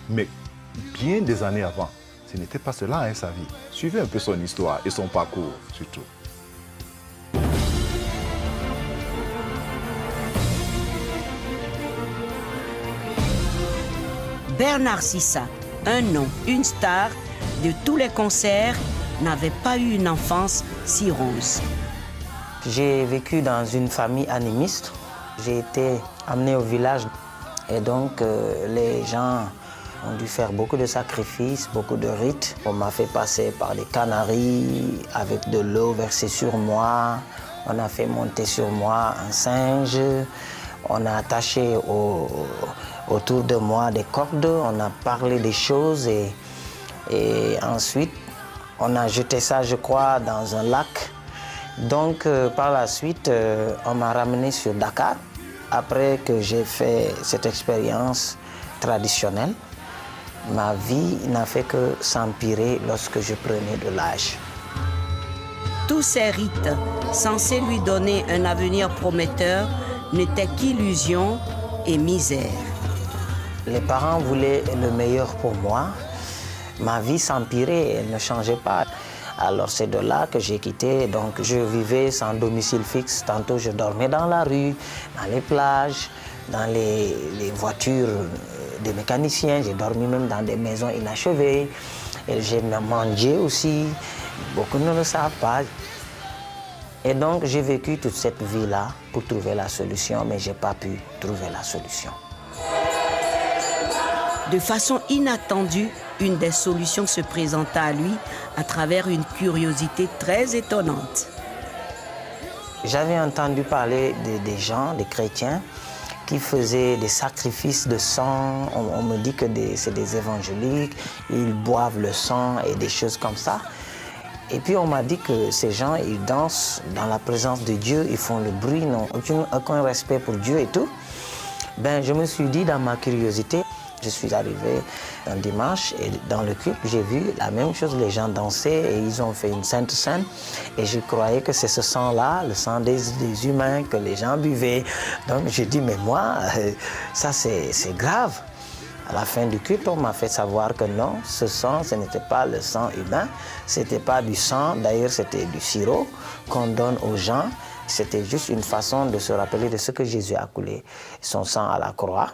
Mais bien des années avant, ce n'était pas cela, sa vie. Suivez un peu son histoire et son parcours, surtout. Bernard Sissa, un nom, une star de tous les concerts, n'avait pas eu une enfance si rose. J'ai vécu dans une famille animiste. J'ai été amené au village et donc les gens ont dû faire beaucoup de sacrifices, beaucoup de rites. On m'a fait passer par des canaris avec de l'eau versée sur moi. On a fait monter sur moi un singe. On a attaché autour de moi des cordes. On a parlé des choses et ensuite on a jeté ça, je crois, dans un lac. Donc par la suite, on m'a ramené sur Dakar. Après que j'ai fait cette expérience traditionnelle, ma vie n'a fait que s'empirer lorsque je prenais de l'âge. Tous ces rites, censés lui donner un avenir prometteur, n'étaient qu'illusions et misère. Les parents voulaient le meilleur pour moi. Ma vie s'empirait, elle ne changeait pas. Alors c'est de là que j'ai quitté, donc je vivais sans domicile fixe. Tantôt je dormais dans la rue, dans les plages, dans les voitures des mécaniciens. J'ai dormi même dans des maisons inachevées. Et j'ai mangé aussi, beaucoup ne le savent pas. Et donc j'ai vécu toute cette vie-là pour trouver la solution, mais je n'ai pas pu trouver la solution. De façon inattendue, une des solutions se présenta à lui à travers une curiosité très étonnante. J'avais entendu parler des gens, des chrétiens, qui faisaient des sacrifices de sang. On me dit que c'est des évangéliques, ils boivent le sang et des choses comme ça. Et puis on m'a dit que ces gens, ils dansent dans la présence de Dieu, ils font le bruit, n'ont aucun respect pour Dieu et tout. Ben, je me suis dit dans ma curiosité, je suis arrivé un dimanche et dans le culte, j'ai vu la même chose, les gens dansaient et ils ont fait une sainte scène. Et je croyais que c'est ce sang-là, le sang des humains que les gens buvaient. Donc j'ai dit, mais moi, ça c'est grave. À la fin du culte, on m'a fait savoir que non, ce sang, ce n'était pas le sang humain, c'était pas du sang, d'ailleurs c'était du sirop qu'on donne aux gens. C'était juste une façon de se rappeler de ce que Jésus a coulé, son sang à la croix.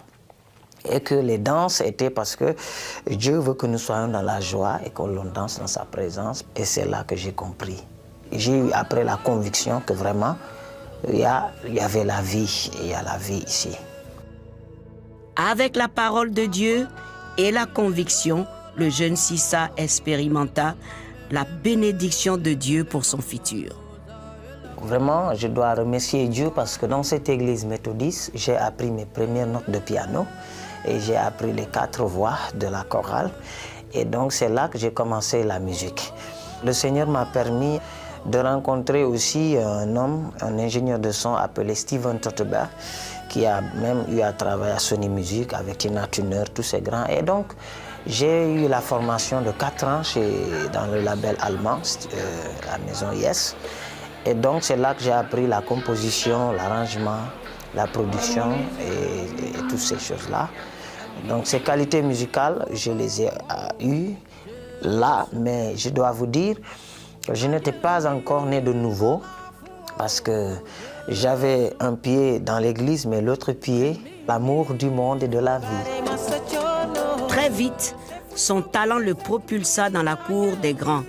Et que les danses étaient parce que Dieu veut que nous soyons dans la joie et que l'on danse dans sa présence. Et c'est là que j'ai compris. J'ai eu après la conviction que vraiment, il y avait la vie et il y a la vie ici. Avec la parole de Dieu et la conviction, le jeune Sissa expérimenta la bénédiction de Dieu pour son futur. Vraiment, je dois remercier Dieu parce que dans cette église méthodiste, j'ai appris mes premières notes de piano et j'ai appris les 4 voix de la chorale. Et donc c'est là que j'ai commencé la musique. Le Seigneur m'a permis de rencontrer aussi un homme, un ingénieur de son appelé Steven Totteberg, qui a même eu à travailler à Sony Music avec Tina Turner, tous ces grands. Et donc, j'ai eu la formation de 4 ans dans le label allemand, la maison Yes. Et donc, c'est là que j'ai appris la composition, l'arrangement, la production et toutes ces choses-là. Donc, ces qualités musicales, je les ai eues là, mais je dois vous dire que je n'étais pas encore né de nouveau parce que j'avais un pied dans l'église, mais l'autre pied, l'amour du monde et de la vie. Très vite, son talent le propulsa dans la cour des grands.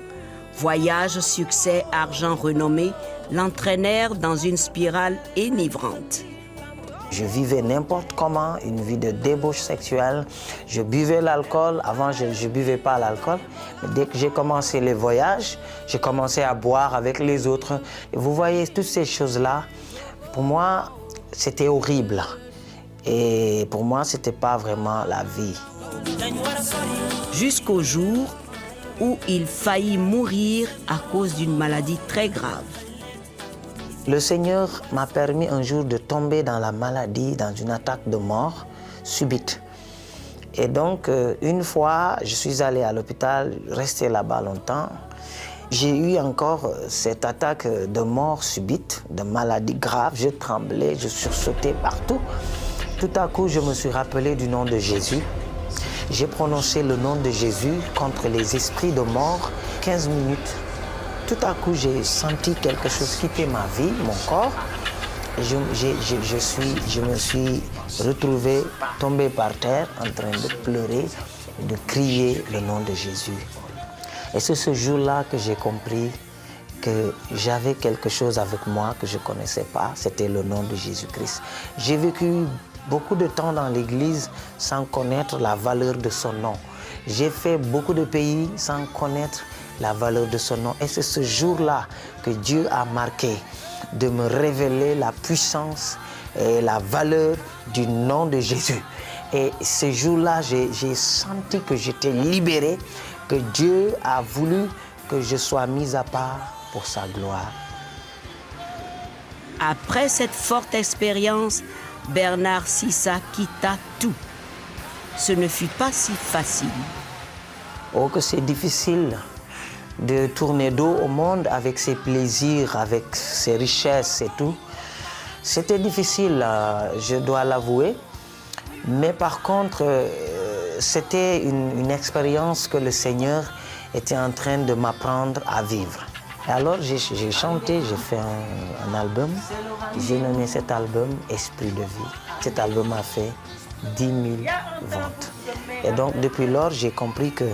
Voyages, succès, argent, renommée l'entraînèrent dans une spirale enivrante. Je vivais n'importe comment, une vie de débauche sexuelle. Je buvais l'alcool. Avant, je ne buvais pas l'alcool. Mais dès que j'ai commencé les voyages, j'ai commencé à boire avec les autres. Et vous voyez, toutes ces choses-là, pour moi, c'était horrible. Et pour moi, ce n'était pas vraiment la vie. Jusqu'au jour où il faillit mourir à cause d'une maladie très grave. Le Seigneur m'a permis un jour de tomber dans la maladie, dans une attaque de mort subite. Et donc, une fois, je suis allé à l'hôpital, resté là-bas longtemps. J'ai eu encore cette attaque de mort subite, de maladie grave. Je tremblais, je sursautais partout. Tout à coup, je me suis rappelé du nom de Jésus. j'ai prononcé le nom de Jésus contre les esprits de mort. 15 minutes. Tout à coup, j'ai senti quelque chose quitter ma vie, mon corps. Je me suis retrouvé tombé par terre en train de pleurer, de crier le nom de Jésus. Et c'est ce jour-là que j'ai compris que j'avais quelque chose avec moi que je ne connaissais pas, c'était le nom de Jésus-Christ. J'ai vécu beaucoup de temps dans l'église sans connaître la valeur de son nom. J'ai fait beaucoup de pays sans connaître la valeur de son nom. Et c'est ce jour-là que Dieu a marqué de me révéler la puissance et la valeur du nom de Jésus. Et ce jour-là, j'ai senti que j'étais libéré, que Dieu a voulu que je sois mis à part pour sa gloire. Après cette forte expérience, Bernard Sissa quitta tout. Ce ne fut pas si facile. Oh, que c'est difficile de tourner dos au monde avec ses plaisirs, avec ses richesses et tout. C'était difficile, je dois l'avouer. Mais par contre, c'était une expérience que le Seigneur était en train de m'apprendre à vivre. Et alors j'ai chanté, j'ai fait un album. J'ai nommé cet album Esprit de vie. Cet album a fait 10 000 ventes. Et donc depuis lors, j'ai compris que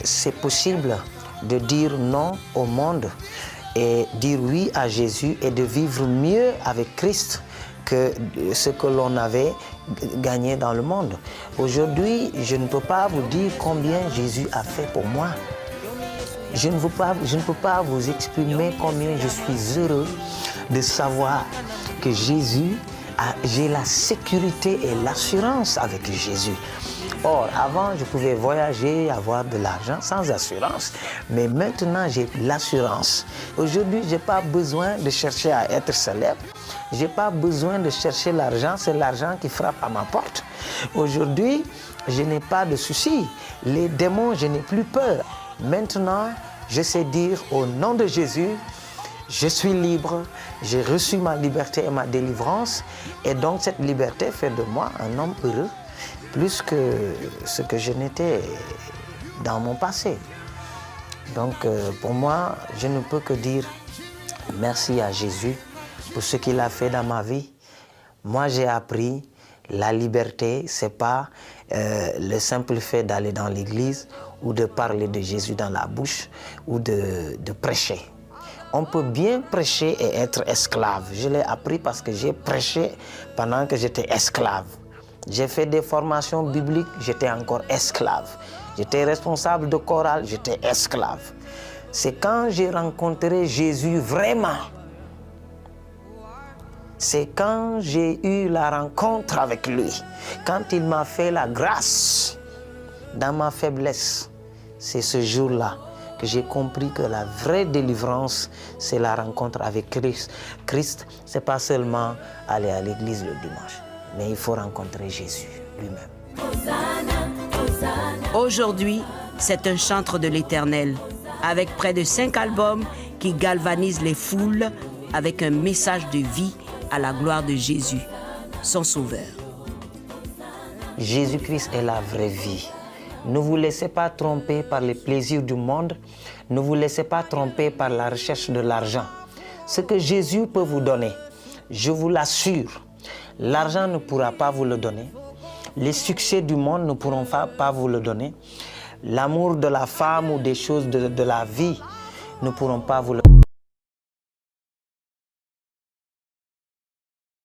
c'est possible de dire non au monde et dire oui à Jésus et de vivre mieux avec Christ que ce que l'on avait gagné dans le monde. Aujourd'hui, je ne peux pas vous dire combien Jésus a fait pour moi. Je ne peux pas vous exprimer combien je suis heureux de savoir que j'ai la sécurité et l'assurance avec Jésus. Or, avant, je pouvais voyager, avoir de l'argent sans assurance. Mais maintenant, j'ai l'assurance. Aujourd'hui, je n'ai pas besoin de chercher à être célèbre. Je n'ai pas besoin de chercher l'argent. C'est l'argent qui frappe à ma porte. Aujourd'hui, je n'ai pas de soucis. Les démons, je n'ai plus peur. Maintenant, je sais dire au nom de Jésus, je suis libre, j'ai reçu ma liberté et ma délivrance. Et donc, cette liberté fait de moi un homme heureux, plus que ce que je n'étais dans mon passé. Donc, pour moi, je ne peux que dire merci à Jésus pour ce qu'il a fait dans ma vie. Moi, j'ai appris la liberté, ce n'est pas le simple fait d'aller dans l'église ou de parler de Jésus dans la bouche ou de prêcher. On peut bien prêcher et être esclave. Je l'ai appris parce que j'ai prêché pendant que j'étais esclave. J'ai fait des formations bibliques, j'étais encore esclave. J'étais responsable de chorale, j'étais esclave. C'est quand j'ai rencontré Jésus vraiment, c'est quand j'ai eu la rencontre avec lui, quand il m'a fait la grâce dans ma faiblesse. C'est ce jour-là que j'ai compris que la vraie délivrance, c'est la rencontre avec Christ. Christ, ce n'est pas seulement aller à l'église le dimanche, mais il faut rencontrer Jésus lui-même. Aujourd'hui, c'est un chantre de l'Éternel, avec près de 5 albums qui galvanisent les foules avec un message de vie à la gloire de Jésus, son Sauveur. Jésus-Christ est la vraie vie. Ne vous laissez pas tromper par les plaisirs du monde. Ne vous laissez pas tromper par la recherche de l'argent. Ce que Jésus peut vous donner, je vous l'assure, l'argent ne pourra pas vous le donner. Les succès du monde ne pourront pas vous le donner. L'amour de la femme ou des choses de la vie ne pourront pas vous le donner.